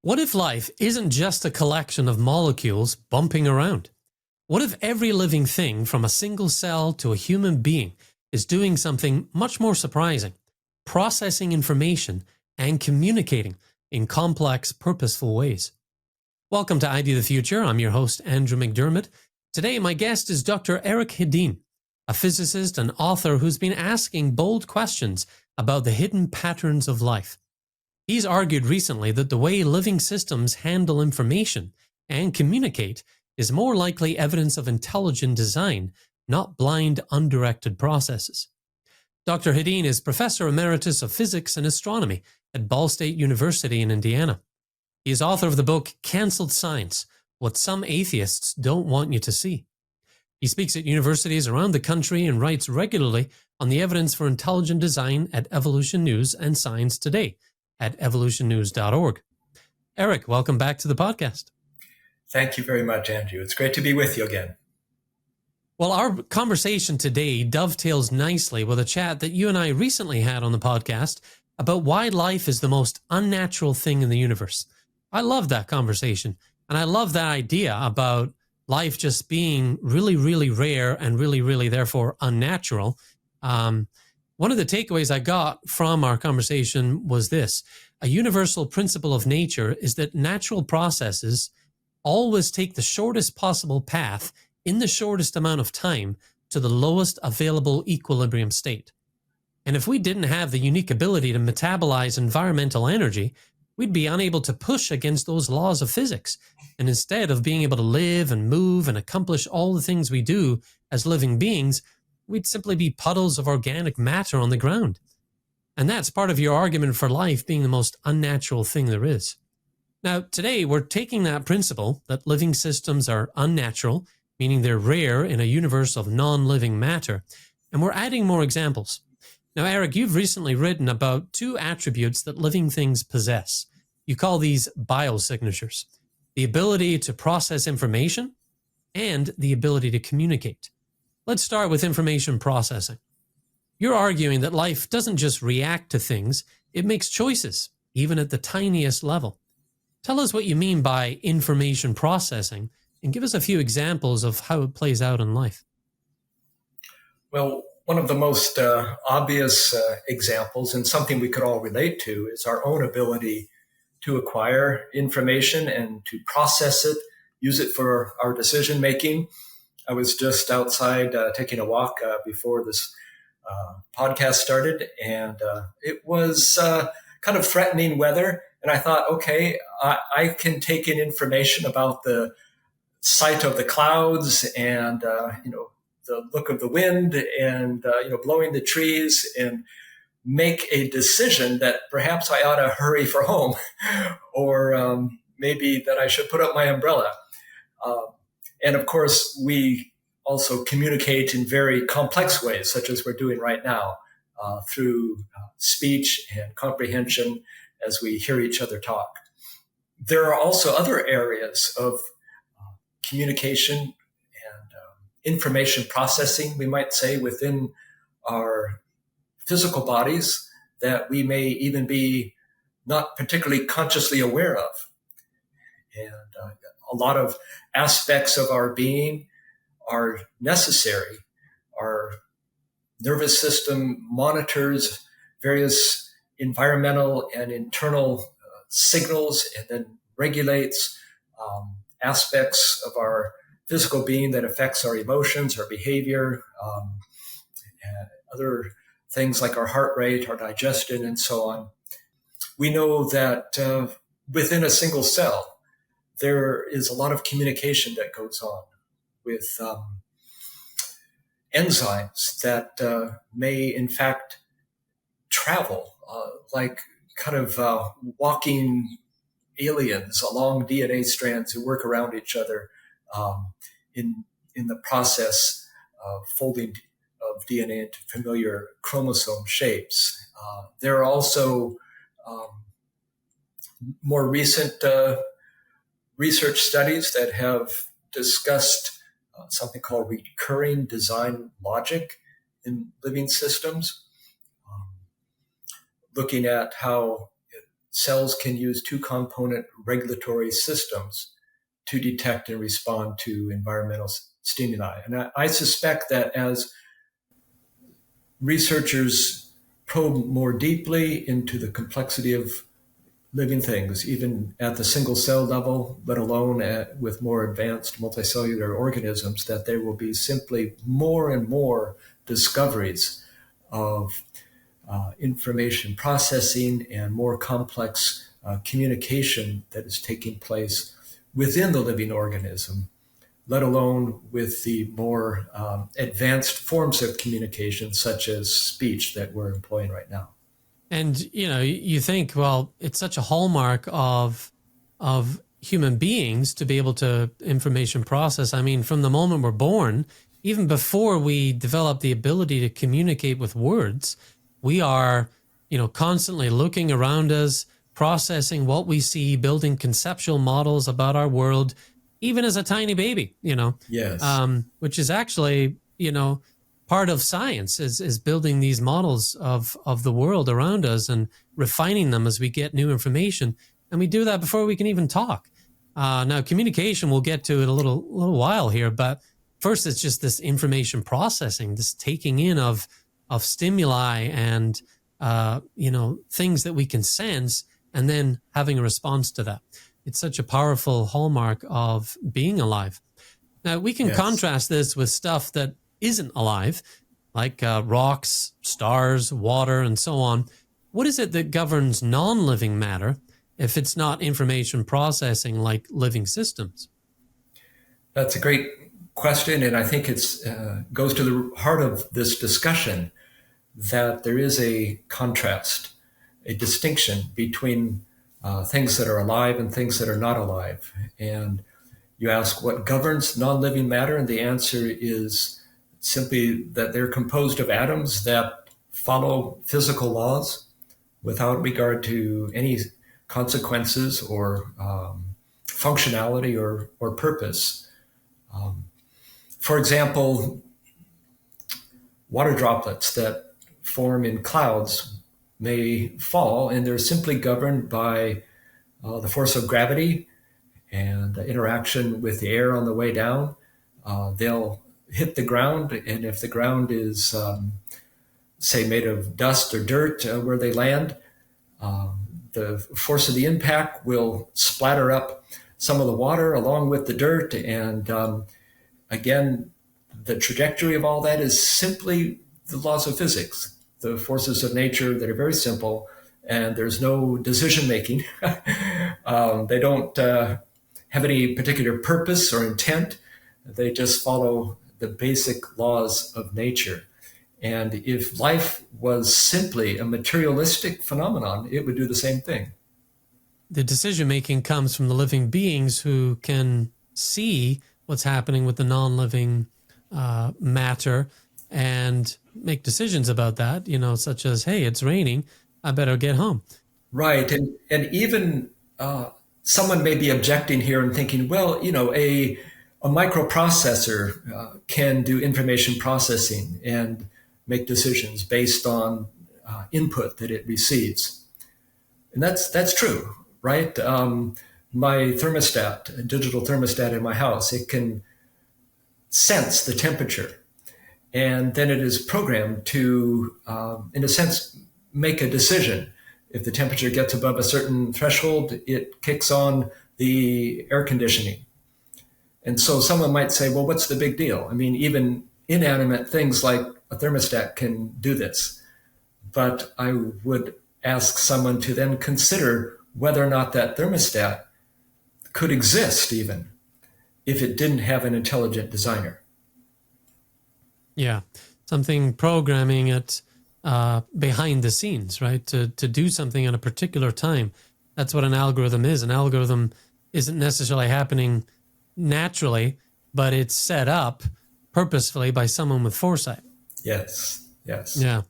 What if life isn't just a collection of molecules bumping around? What if every living thing, from a single cell to a human being, is doing something much more surprising, processing information and communicating in complex, purposeful ways? Welcome to ID the Future. I'm your host, Andrew McDermott. Today, my guest is Dr. Eric Hedin, a physicist and author who's been asking bold questions about the hidden patterns of life. He's argued recently that the way living systems handle information and communicate is more likely evidence of intelligent design, not blind, undirected processes. Dr. Hedin is Professor Emeritus of Physics and Astronomy at Ball State University in Indiana. He is author of the book Cancelled Science: What Some Atheists Don't Want You to See. He speaks at universities around the country and writes regularly on the evidence for intelligent design at Evolution News and Science Today at evolutionnews.org. Eric, welcome back to the podcast. Thank you very much, Andrew. It's great to be with you again. Well, our conversation today dovetails nicely with a chat that you and I recently had on the podcast about why life is the most unnatural thing in the universe. I love that conversation, and I love that idea about life just being really, really rare and really, really, therefore, unnatural. One of the takeaways I got from our conversation was this: a universal principle of nature is that natural processes always take the shortest possible path in the shortest amount of time to the lowest available equilibrium state. And if we didn't have the unique ability to metabolize environmental energy, we'd be unable to push against those laws of physics. And instead of being able to live and move and accomplish all the things we do as living beings, we'd simply be puddles of organic matter on the ground. And that's part of your argument for life being the most unnatural thing there is. Now, today we're taking that principle that living systems are unnatural, meaning they're rare in a universe of non-living matter, and we're adding more examples. Now, Eric, you've recently written about two attributes that living things possess. You call these biosignatures: the ability to process information and the ability to communicate. Let's start with information processing. You're arguing that life doesn't just react to things, it makes choices, even at the tiniest level. Tell us what you mean by information processing, and give us a few examples of how it plays out in life. Well, one of the most obvious examples, and something we could all relate to, is our own ability to acquire information and to process it, use it for our decision making. I was just outside taking a walk before this podcast started, and it was kind of threatening weather. And I thought, okay, I can take in information about the sight of the clouds and the look of the wind and blowing the trees, and make a decision that perhaps I ought to hurry for home, or maybe that I should put up my umbrella. And of course, we also communicate in very complex ways, such as we're doing right now, through speech and comprehension as we hear each other talk. There are also other areas of communication and information processing, we might say, within our physical bodies that we may even be not particularly consciously aware of. And a lot of aspects of our being are necessary. Our nervous system monitors various environmental and internal signals, and then regulates aspects of our physical being that affects our emotions, our behavior, and other things like our heart rate, our digestion, and so on. We know that within a single cell, there is a lot of communication that goes on with enzymes that may, in fact, travel like kind of walking aliens along DNA strands who work around each other in the process of folding of DNA into familiar chromosome shapes. There are also more recent research studies that have discussed something called recurring design logic in living systems, looking at how cells can use two-component regulatory systems to detect and respond to environmental stimuli. And I suspect that as researchers probe more deeply into the complexity of living things, even at the single cell level, let alone with more advanced multicellular organisms, that there will be simply more and more discoveries of information processing and more complex communication that is taking place within the living organism, let alone with the more advanced forms of communication, such as speech that we're employing right now. And, you think, well, it's such a hallmark of human beings to be able to information process. I mean, from the moment we're born, even before we develop the ability to communicate with words, we are, constantly looking around us, processing what we see, building conceptual models about our world, even as a tiny baby, Yes. Which is actually, part of science is building these models of the world around us and refining them as we get new information. And we do that before we can even talk. Now, communication, we'll get to in a little while here, but first it's just this information processing, this taking in of stimuli and, things that we can sense and then having a response to that. It's such a powerful hallmark of being alive. Now, we can contrast this with stuff that isn't alive, like rocks, stars, water, and so on. What is it that governs non-living matter if it's not information processing like living systems? That's a great question, and I think it goes to the heart of this discussion, that there is a contrast, a distinction between things that are alive and things that are not alive. And you ask what governs non-living matter, and the answer is simply that they're composed of atoms that follow physical laws without regard to any consequences or functionality or purpose. For example, water droplets that form in clouds may fall, and they're simply governed by the force of gravity and interaction with the air on the way down. They'll hit the ground, and if the ground is, say, made of dust or dirt where they land, the force of the impact will splatter up some of the water along with the dirt. And again, the trajectory of all that is simply the laws of physics, the forces of nature that are very simple, and there's no decision making. They don't have any particular purpose or intent. They just follow the basic laws of nature. And if life was simply a materialistic phenomenon, it would do the same thing. The decision-making comes from the living beings who can see what's happening with the non-living matter and make decisions about that, such as, hey, it's raining, I better get home. Right. And even someone may be objecting here and thinking, well, a microprocessor can do information processing and make decisions based on input that it receives. And that's true, right? My thermostat, a digital thermostat in my house, it can sense the temperature, and then it is programmed to, in a sense, make a decision. If the temperature gets above a certain threshold, it kicks on the air conditioning. And so someone might say, well, what's the big deal? I mean, even inanimate things like a thermostat can do this. But I would ask someone to then consider whether or not that thermostat could exist even if it didn't have an intelligent designer. Yeah, something programming it behind the scenes, right? To do something at a particular time. That's what an algorithm is. An algorithm isn't necessarily happening naturally, but it's set up purposefully by someone with foresight. Yes. Yeah.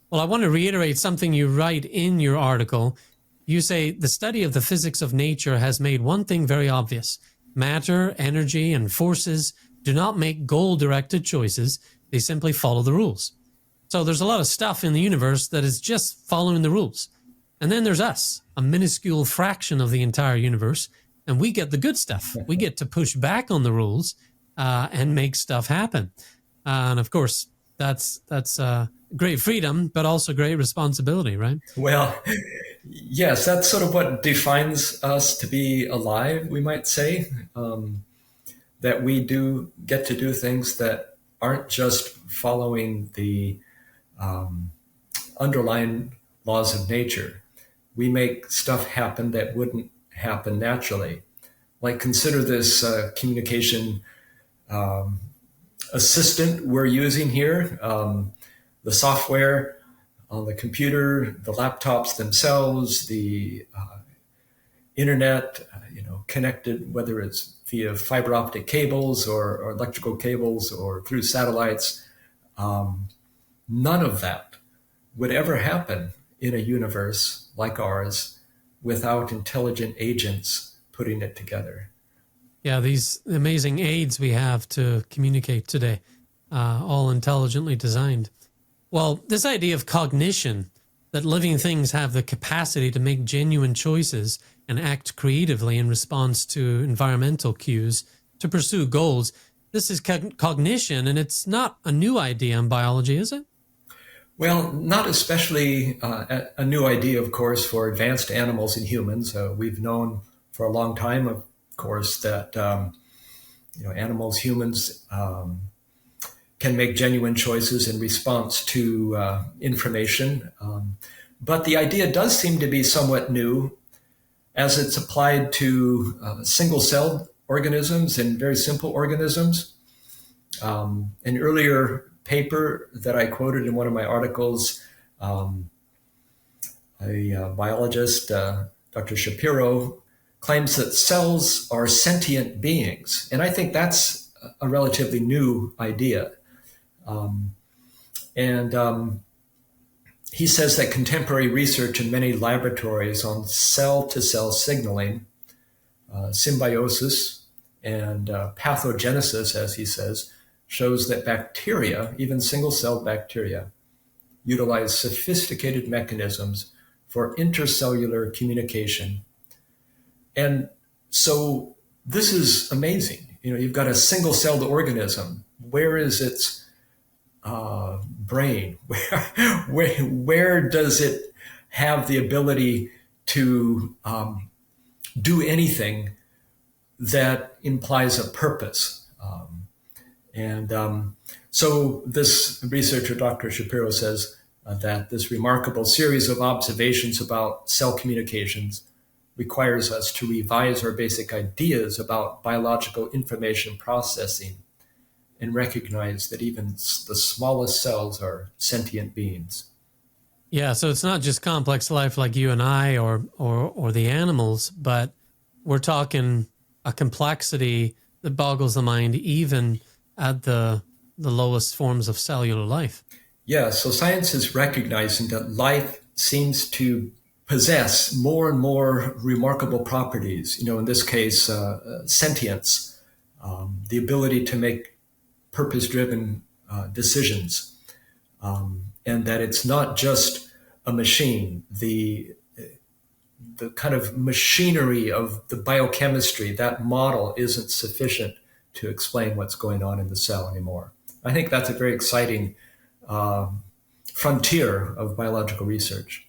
Well, I want to reiterate something you write in your article. You say, the study of the physics of nature has made one thing very obvious. Matter, energy, and forces do not make goal-directed choices. They simply follow the rules. So there's a lot of stuff in the universe that is just following the rules. And then there's us, a minuscule fraction of the entire universe, and we get the good stuff. We get to push back on the rules and make stuff happen. And of course, that's great freedom, but also great responsibility, right? Well, yes, that's sort of what defines us to be alive, we might say. That we do get to do things that aren't just following the underlying laws of nature. We make stuff happen that wouldn't happen naturally. Like, consider this communication assistant we're using here, the software on the computer, the laptops themselves, the internet, connected, whether it's via fiber optic cables or electrical cables or through satellites. None of that would ever happen in a universe like ours without intelligent agents putting it together. Yeah, these amazing aids we have to communicate today, all intelligently designed. Well, this idea of cognition, that living things have the capacity to make genuine choices and act creatively in response to environmental cues to pursue goals, this is cognition, and it's not a new idea in biology, is it? Well, not especially a new idea, of course, for advanced animals and humans. We've known for a long time, of course, that animals, humans can make genuine choices in response to information. But the idea does seem to be somewhat new as it's applied to single-celled organisms and very simple organisms. An earlier paper that I quoted in one of my articles, a biologist, Dr. Shapiro, claims that cells are sentient beings. And I think that's a relatively new idea. He says that contemporary research in many laboratories on cell-to-cell signaling, symbiosis, and pathogenesis, as he says, shows that bacteria, even single-celled bacteria, utilize sophisticated mechanisms for intercellular communication. And so this is amazing. You've got a single-celled organism. Where is its brain? Where does it have the ability to do anything that implies a purpose? So this researcher, Dr. Shapiro, says that this remarkable series of observations about cell communications requires us to revise our basic ideas about biological information processing and recognize that even the smallest cells are sentient beings. Yeah, so it's not just complex life like you and I or the animals, but we're talking a complexity that boggles the mind even at the lowest forms of cellular life. Yeah, so science is recognizing that life seems to possess more and more remarkable properties. In this case, sentience, the ability to make purpose-driven decisions, and that it's not just a machine. The kind of machinery of the biochemistry, that model isn't sufficient to explain what's going on in the cell anymore. I think that's a very exciting frontier of biological research.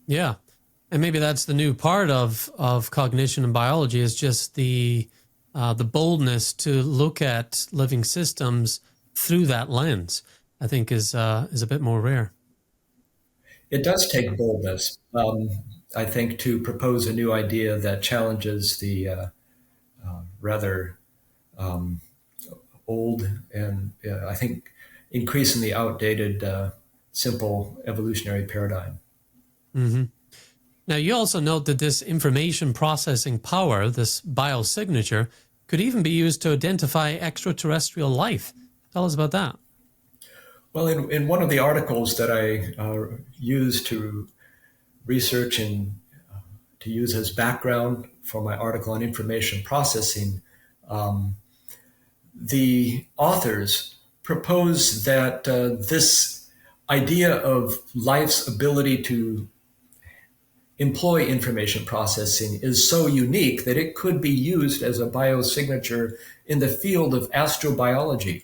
Yeah, and maybe that's the new part of cognition and biology, is just the boldness to look at living systems through that lens. I think is a bit more rare. It does take boldness, I think, to propose a new idea that challenges the rather old and I think increasingly outdated simple evolutionary paradigm. Mm-hmm. Now, you also note that this information processing power, this biosignature, could even be used to identify extraterrestrial life. Tell us about that. Well, in one of the articles that I used to research and to use as background for my article on information processing, the authors propose that this idea of life's ability to employ information processing is so unique that it could be used as a biosignature in the field of astrobiology.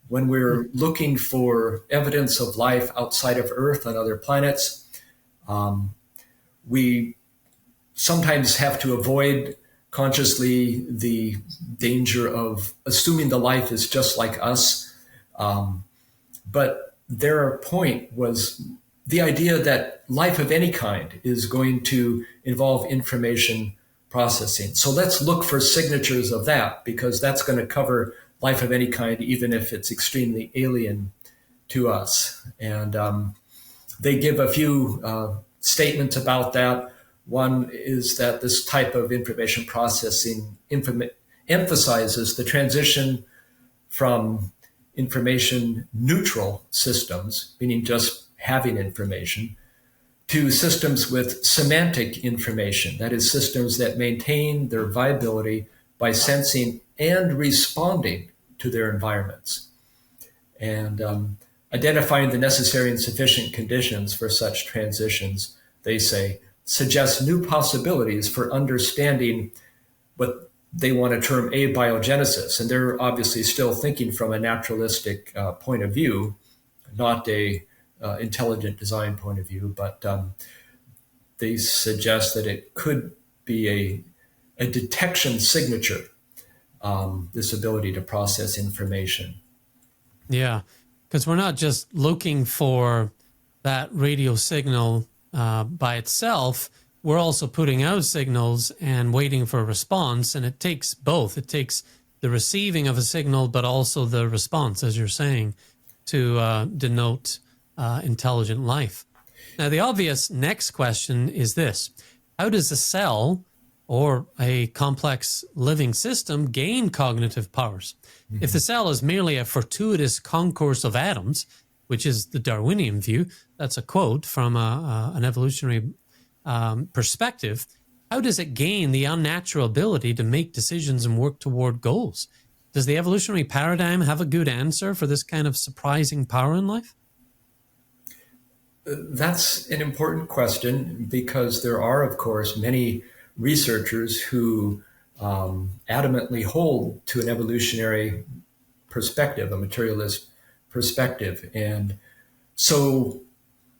When we're looking for evidence of life outside of Earth on other planets, we sometimes have to avoid consciously the danger of assuming the life is just like us. But their point was the idea that life of any kind is going to involve information processing. So let's look for signatures of that, because that's going to cover life of any kind, even if it's extremely alien to us. And they give a few statements about that. One is that this type of information processing emphasizes the transition from information neutral systems, meaning just having information, to systems with semantic information, that is, systems that maintain their viability by sensing and responding to their environments. And identifying the necessary and sufficient conditions for such transitions, they say, suggests new possibilities for understanding what they want to term abiogenesis. And they're obviously still thinking from a naturalistic point of view, not a intelligent design point of view, but they suggest that it could be a detection signature, this ability to process information. Yeah, because we're not just looking for that radio signal by itself. We're also putting out signals and waiting for a response, and it takes both. It takes the receiving of a signal, but also the response, as you're saying, to denote intelligent life. Now, the obvious next question is this: how does a cell or a complex living system gain cognitive powers? Mm-hmm. If the cell is merely a fortuitous concourse of atoms, which is the Darwinian view, that's a quote from an evolutionary perspective, how does it gain the unnatural ability to make decisions and work toward goals? Does the evolutionary paradigm have a good answer for this kind of surprising power in life? That's an important question, because there are, of course, many researchers who adamantly hold to an evolutionary perspective, a materialist perspective. And so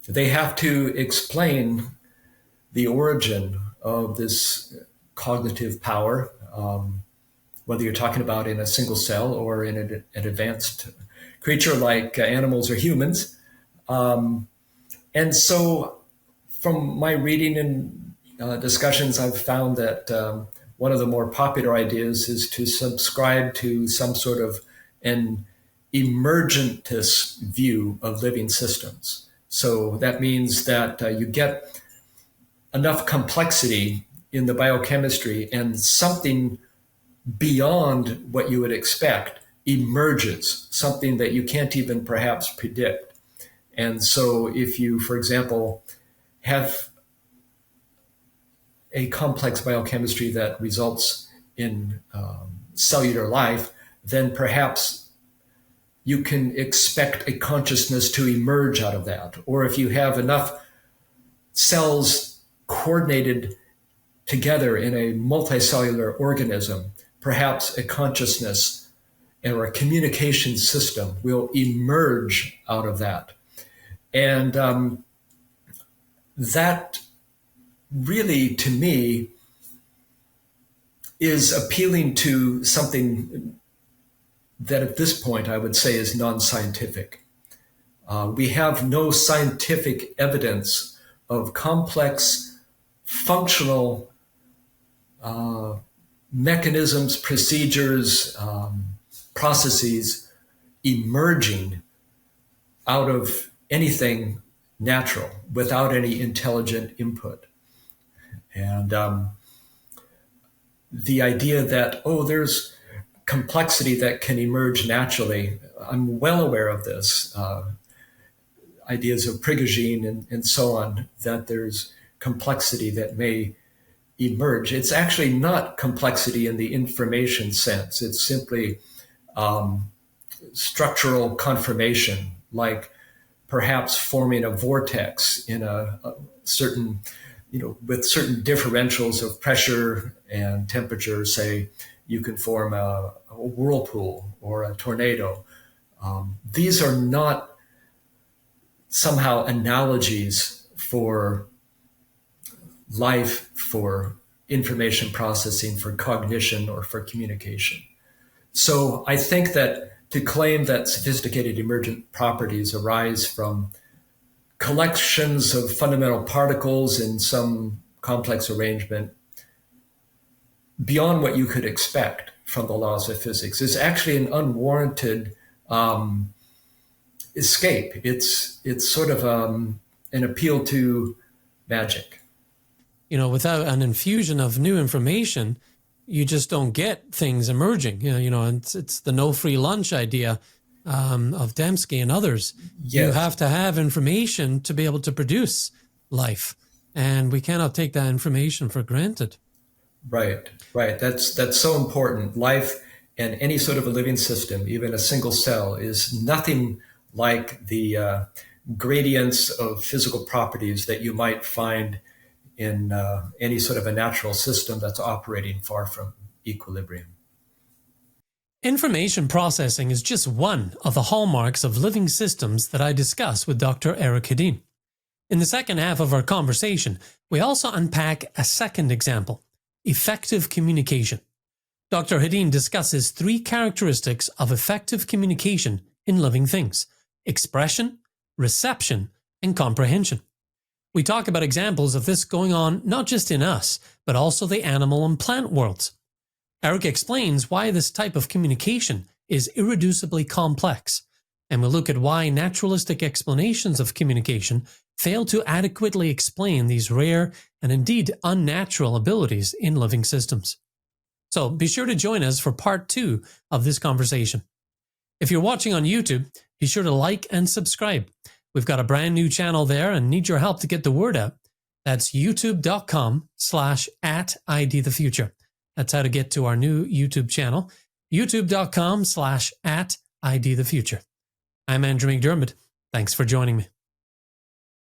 they have to explain the origin of this cognitive power, whether you're talking about in a single cell or in an advanced creature like animals or humans. And so from my reading and discussions, I've found that one of the more popular ideas is to subscribe to some sort of an emergentist view of living systems. So that means that you get enough complexity in the biochemistry and something beyond what you would expect emerges, something that you can't even perhaps predict. And so if you, for example, have a complex biochemistry that results in cellular life, then perhaps you can expect a consciousness to emerge out of that. Or if you have enough cells coordinated together in a multicellular organism, perhaps a consciousness or a communication system will emerge out of that. And that really, to me, is appealing to something that at this point I would say is non-scientific. We have no scientific evidence of complex functional mechanisms, procedures, processes emerging out of anything natural without any intelligent input. And the idea that, there's complexity that can emerge naturally, I'm well aware of this. Ideas of Prigogine and so on, that there's complexity that may emerge. It's actually not complexity in the information sense. It's simply structural conformation, like perhaps forming a vortex in a certain with certain differentials of pressure and temperature, say, you can form a whirlpool or a tornado. These are not somehow analogies for life, for information processing, for cognition, or for communication. So I think that to claim that sophisticated emergent properties arise from collections of fundamental particles in some complex arrangement beyond what you could expect from the laws of physics is actually an unwarranted escape. It's sort of an appeal to magic. Without an infusion of new information, you just don't get things emerging. And it's the no free lunch idea of Dembski and others. Yes. You have to have information to be able to produce life, and we cannot take that information for granted. Right. That's so important. Life and any sort of a living system, even a single cell, is nothing like the gradients of physical properties that you might find in any sort of a natural system that's operating far from equilibrium. Information processing is just one of the hallmarks of living systems that I discuss with Dr. Eric Hedin. In the second half of our conversation, we also unpack a second example: effective communication. Dr. Hedin discusses 3 characteristics of effective communication in living things: expression, reception, and comprehension. We talk about examples of this going on not just in us, but also the animal and plant worlds. Eric explains why this type of communication is irreducibly complex, and we'll look at why naturalistic explanations of communication fail to adequately explain these rare and indeed unnatural abilities in living systems. So be sure to join us for part 2 of this conversation. If you're watching on YouTube, be sure to like and subscribe. We've got a brand new channel there and need your help to get the word out. That's youtube.com/@IDThefuture. That's how to get to our new YouTube channel, youtube.com/@IDThefuture. I'm Andrew McDermott. Thanks for joining me.